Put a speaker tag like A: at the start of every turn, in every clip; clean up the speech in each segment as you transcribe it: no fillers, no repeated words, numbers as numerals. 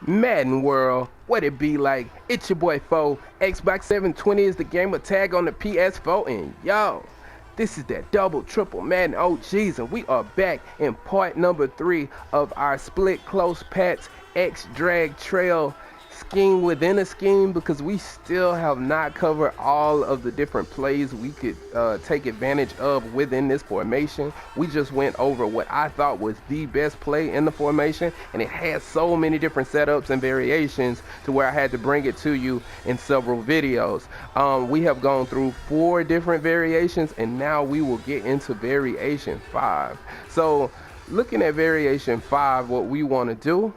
A: Madden World, what it be like? It's your boy Foe. Xbox 720 is the game of tag on the PS4, and yo, this is that double triple Madden OGs, and we are back in part number 3 of our split close patch X drag trail scheme within a scheme, because we still have not covered all of the different plays we could take advantage of within this formation. We just went over what I thought was the best play in the formation, and it has so many different setups and variations to where I had to bring it to you in several videos. We have gone through 4 different variations, and now we will get into variation 5. So looking at variation 5, what we want to do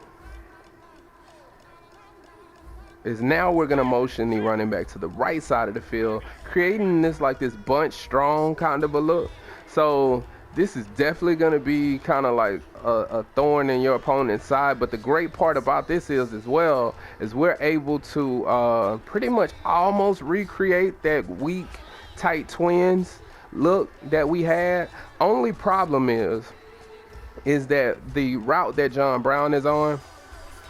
A: is now we're going to motion the running back to the right side of the field, creating this bunch strong kind of a look. So this is definitely going to be kind of like a thorn in your opponent's side, but the great part about this is as well is we're able to pretty much almost recreate that weak tight twins look that we had. Only problem is that the route that John Brown is on,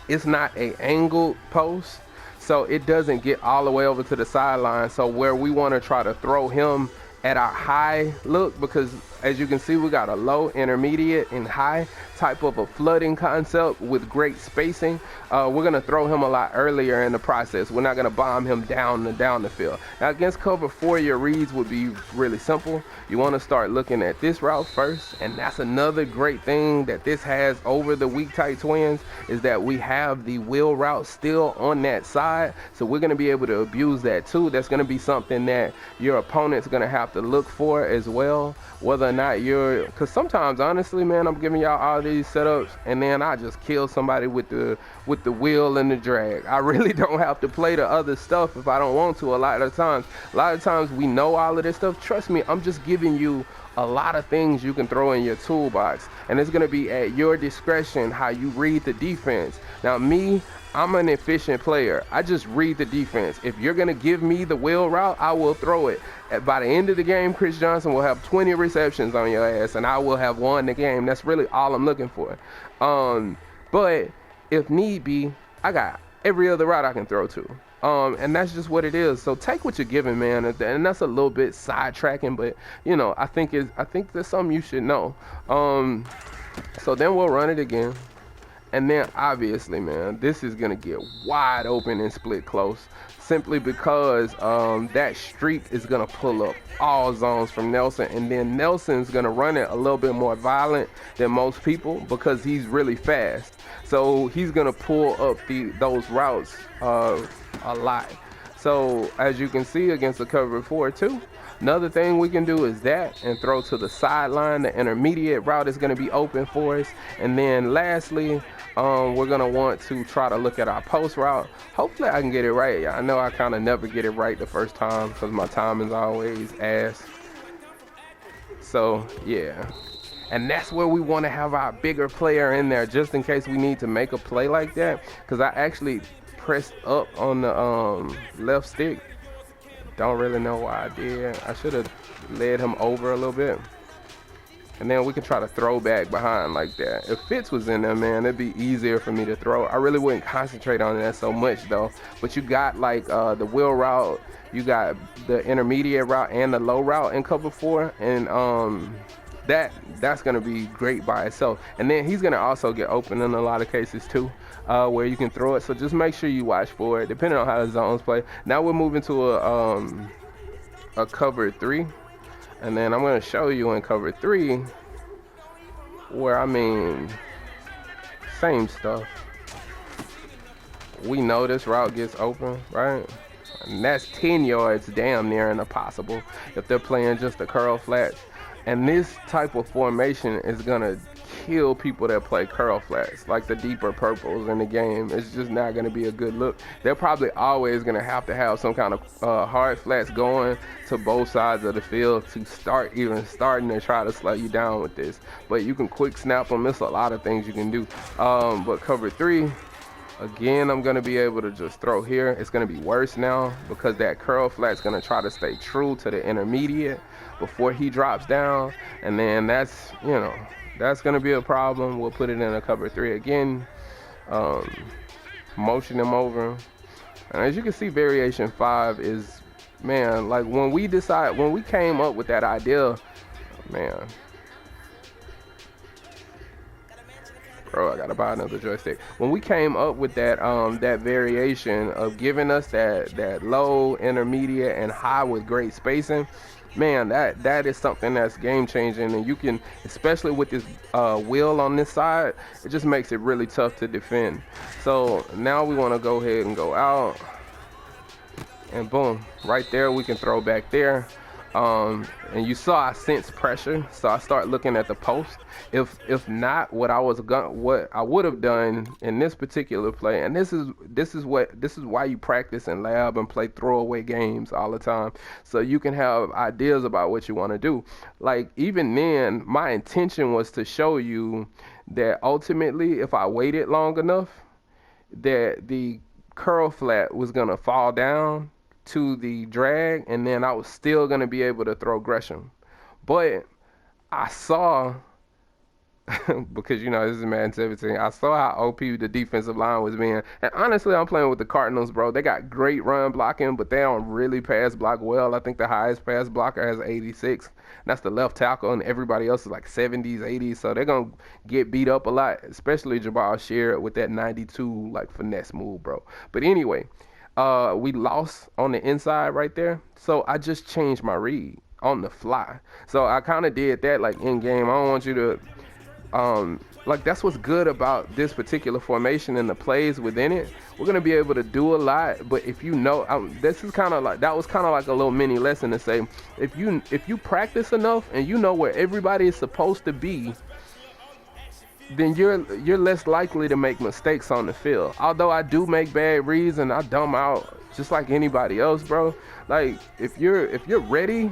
A: it's not a angled post, so it doesn't get all the way over to the sideline. So where we want to try to throw him at our high look, because as you can see, we got a low, intermediate, and high type of a flooding concept with great spacing. We're going to throw him a lot earlier in the process. We're not going to bomb him down the field. Now against cover 4, your reads would be really simple. You want to start looking at this route first, and that's another great thing that this has over the weak tight twins, is that we have the wheel route still on that side, so we're going to be able to abuse that too. That's going to be something that your opponent's going to have to look for as well, whether or not because sometimes honestly, man, I'm giving y'all all these setups and then I just kill somebody with the wheel and the drag. I really don't have to play the other stuff if I don't want to. A lot of times we know all of this stuff. Trust me, I'm just giving you a lot of things you can throw in your toolbox, and it's going to be at your discretion how you read the defense. Now me, I'm an efficient player. I just read the defense. If you're going to give me the wheel route, I will throw it. By the end of the game, Chris Johnson will have 20 receptions on your ass, and I will have won the game. That's really all I'm looking for. But if need be, I got every other route I can throw to. And that's just what it is. So take what you're given, man. And that's a little bit sidetracking, but you know, I think there's something you should know. So then we'll run it again. And then obviously, man, this is going to get wide open and split close, simply because that streak is going to pull up all zones from Nelson. And then Nelson's going to run it a little bit more violent than most people because he's really fast. So he's going to pull up those routes a lot. So as you can see against the cover 4 too, another thing we can do is that and throw to the sideline. The intermediate route is going to be open for us. And then lastly, we're going to want to try to look at our post route. Hopefully I can get it right. I know I kind of never get it right the first time because my time is always ass. So yeah. And that's where we want to have our bigger player in there, just in case we need to make a play like that. Because I actually pressed up on the left stick. Don't really know why I did. I should have led him over a little bit. And then we can try to throw back behind like that. If Fitz was in there, man, it'd be easier for me to throw. I really wouldn't concentrate on that so much though. But you got like the wheel route, you got the intermediate route and the low route in cover 4. And that's going to be great by itself. And then he's going to also get open in a lot of cases too, where you can throw it. So just make sure you watch for it, depending on how the zones play. Now we're moving to a cover 3. And then I'm going to show you in cover 3 where, I mean, same stuff. We know this route gets open, right? And that's 10 yards damn near impossible if they're playing just the curl flats. And this type of formation is going to kill people that play curl flats, like the deeper purples in the game. It's just not going to be a good look. They're probably always going to have some kind of hard flats going to both sides of the field to starting to try to slow you down with this. But you can quick snap them. There's a lot of things you can do. But cover 3, again, I'm going to be able to just throw here. It's going to be worse now because that curl flat's going to try to stay true to the intermediate before he drops down. And then that's going to be a problem. We'll put it in a cover 3 again. motion him over. And as you can see, variation 5 is, man, like when we came up with that idea, man, bro, I gotta buy another joystick. When we came up with that variation of giving us that low, intermediate, and high with great spacing, man, that is something that's game changing. And you can, especially with this wheel on this side, it just makes it really tough to defend. So now we want to go ahead and go out, and boom, right there we can throw back there. And you saw I sense pressure, so I start looking at the post. If not, what I would have done in this particular play, and this is why you practice and lab and play throwaway games all the time, so you can have ideas about what you want to do. Like even then, my intention was to show you that ultimately, if I waited long enough, that the curl flat was gonna fall down to the drag, and then I was still gonna be able to throw Gresham. But I saw, because this is Madden 17, I saw how OP the defensive line was being. And honestly, I'm playing with the Cardinals, bro. They got great run blocking, but they don't really pass block well. I think the highest pass blocker has 86. That's the left tackle, and everybody else is like 70s, 80s. So they're gonna get beat up a lot, especially Jabal Sheard with that 92 like finesse move, bro. But anyway, we lost on the inside right there, so I just changed my read on the fly. So I kind of did that like in game. I don't want you to like, that's what's good about this particular formation and the plays within it. We're gonna be able to do a lot, but if this is kind of like, that was kind of like a little mini lesson to say, if you practice enough and you know where everybody is supposed to be, then you're less likely to make mistakes on the field. Although I do make bad reads and I dumb out just like anybody else, bro. Like if you're ready,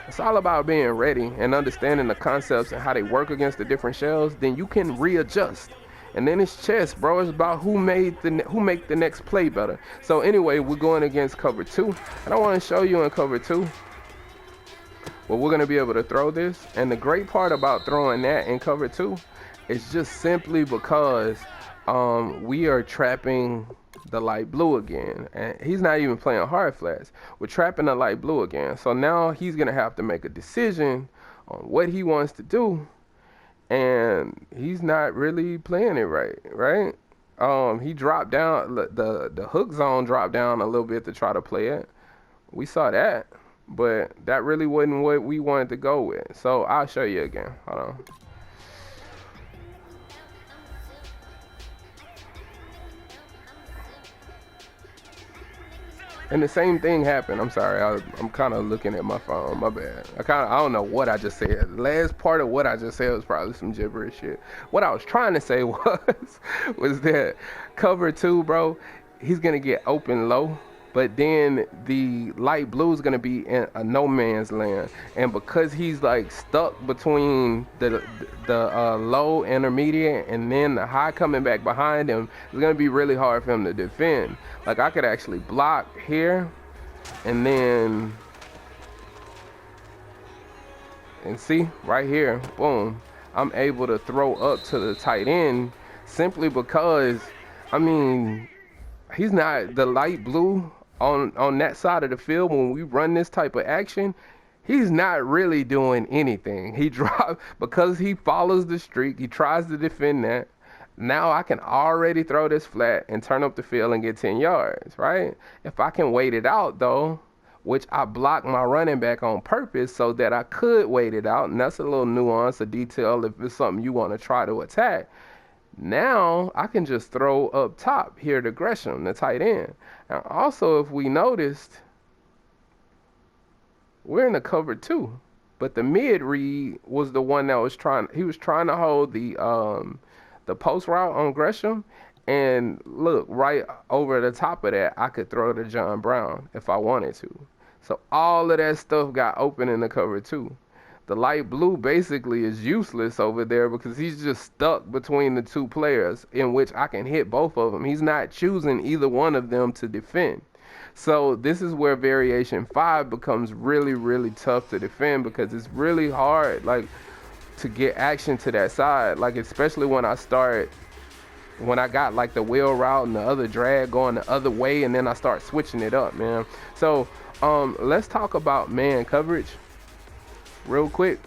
A: it's all about being ready and understanding the concepts and how they work against the different shells. Then you can readjust. And then it's chess, bro. It's about who make the next play better. So anyway, we're going against cover 2, and I want to show you in cover 2. Well, we're gonna be able to throw this, and the great part about throwing that in cover 2 is just simply because we are trapping the light blue again, and he's not even playing hard flats. We're trapping the light blue again, so now he's gonna have to make a decision on what he wants to do, and he's not really playing it right. He dropped down, the hook zone dropped down a little bit to try to play it. We saw that, but that really wasn't what we wanted to go with. So I'll show you again. Hold on. And the same thing happened. I'm sorry, I'm kind of looking at my phone. My bad. I don't know what I just said. The last part of what I just said was probably some gibberish shit. What I was trying to say was that cover 2, bro, he's gonna get open low, but then the light blue is gonna be in a no man's land, and because he's like stuck between the low, intermediate, and then the high coming back behind him, it's gonna be really hard for him to defend. Like I could actually block here, and then, and see right here, boom, I'm able to throw up to the tight end simply because, I mean, he's not the light blue on that side of the field. When we run this type of action, he's not really doing anything. He because he follows the streak, he tries to defend that. Now I can already throw this flat and turn up the field and get 10 yards, right? If I can wait it out though, which I blocked my running back on purpose so that I could wait it out, and that's a little nuance, a detail if it's something you want to try to attack. Now I can just throw up top here to Gresham, the tight end. And also, if we noticed, we're in the cover 2, but the mid read was the one that was trying to hold the post route on Gresham, and look, right over the top of that, I could throw to John Brown if I wanted to. So all of that stuff got open in the cover 2. The light blue basically is useless over there because he's just stuck between the two players, in which I can hit both of them. He's not choosing either one of them to defend. So this is where variation 5 becomes really, really tough to defend, because it's really hard, like, to get action to that side. Like, especially when I start when I got like the wheel route and the other drag going the other way, and then I start switching it up, man. So let's talk about man coverage real quick.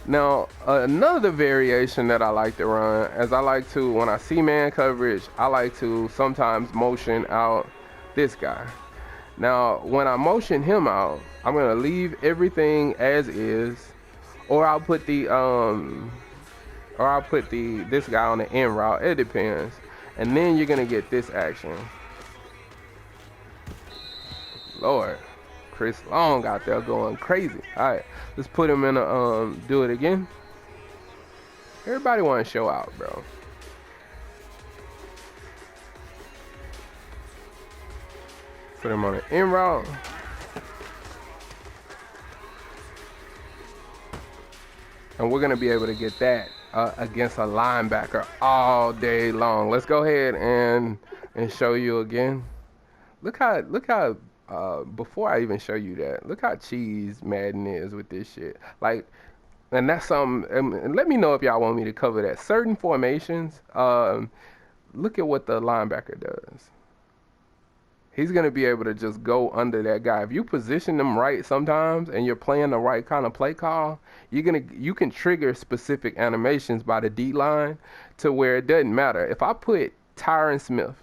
A: Now, another variation that I like to run, as I like to, when I see man coverage, I like to sometimes motion out this guy. Now, when I motion him out, I'm gonna leave everything as is, or I'll put this guy on the end route. It depends. And then you're gonna get this action. Lord. Chris Long out there going crazy. All right, let's put him in a do it again. Everybody want to show out, bro. Put him on an in route. And we're gonna be able to get that against a linebacker all day long. Let's go ahead and show you again. Look how before I even show you that, look how cheese Madden is with this shit. Like, and that's something, and let me know if y'all want me to cover that. Certain formations, look at what the linebacker does. He's going to be able to just go under that guy. If you position them right sometimes and you're playing the right kind of play call, you can trigger specific animations by the D line to where it doesn't matter. If I put Tyron Smith,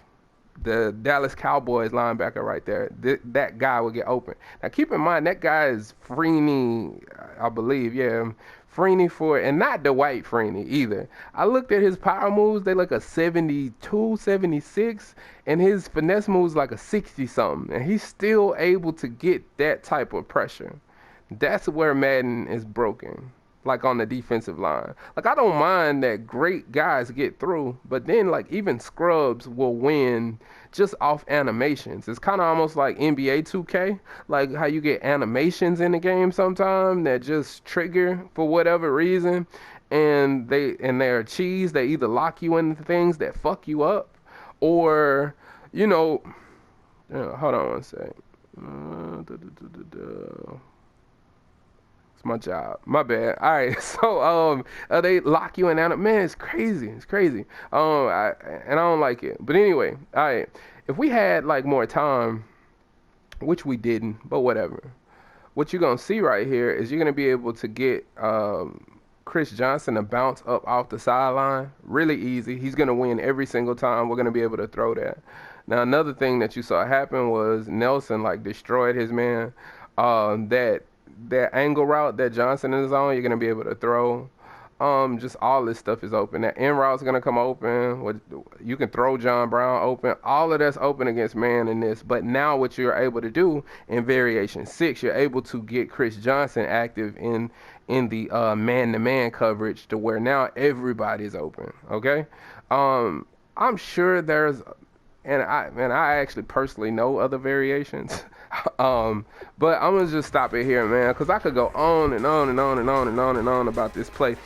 A: the Dallas Cowboys linebacker right there, that guy will get open. Now keep in mind, that guy is Freeney, I believe, yeah, Freeney and not the white Freeney either. I looked at his power moves, they look a 72, 76, and his finesse moves like a 60 something, and he's still able to get that type of pressure. That's where Madden is broken. Like on the defensive line. Like, I don't mind that great guys get through, but then like even scrubs will win just off animations. It's kind of almost like NBA 2K, like how you get animations in the game sometimes that just trigger for whatever reason, and they're cheese. They either lock you into things that fuck you up, or hold on one sec. My job, my bad. All right, so they lock you in. Man, it's crazy. I don't like it. But anyway, all right, if we had like more time, which we didn't, but whatever, what you're gonna see right here is you're gonna be able to get Chris Johnson to bounce up off the sideline really easy. He's gonna win every single time. We're gonna be able to throw that. Now, another thing that you saw happen was Nelson like destroyed his man. That angle route that Johnson is on, you're gonna be able to throw. Just all this stuff is open. That end route's gonna come open. You can throw John Brown open. All of that's open against man in this. But now what you're able to do in variation 6, you're able to get Chris Johnson active in the man-to-man coverage to where now everybody's open. Okay, I'm sure there's, and I actually personally know other variations. But I'm gonna just stop it here, man, because I could go on and on and on and on and on and on about this play.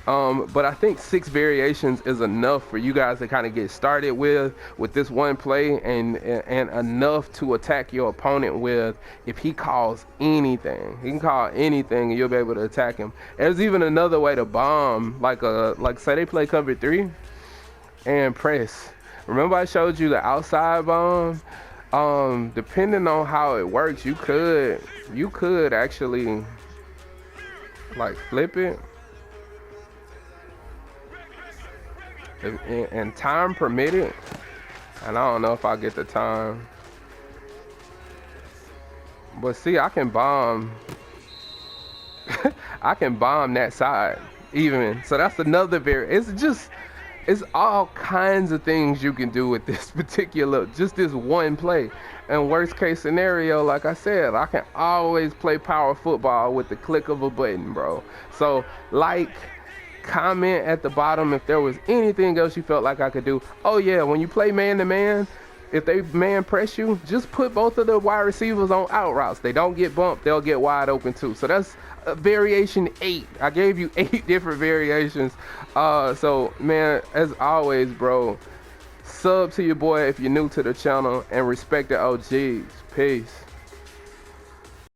A: But I think 6 variations is enough for you guys to kind of get started with this one play, and enough to attack your opponent with. If he calls anything, he can call anything, and you'll be able to attack him. There's even another way to bomb, like say they play cover 3 and press. Remember I showed you the outside bomb? Depending on how it works, you could actually like flip it, and time permitted. And I don't know if I get the time, but see, I can bomb. I can bomb that side even. So that's another it's all kinds of things you can do with this this one play. And worst case scenario, like I said, I can always play power football with the click of a button, bro. So comment at the bottom if there was anything else you felt like I could do. Oh yeah, when you play man to man, if they man press you, just put both of the wide receivers on out routes. They don't get bumped, they'll get wide open too. So that's variation 8. I gave you 8 different variations. So man, as always, bro, sub to your boy if you're new to the channel, and respect the OGs. Peace.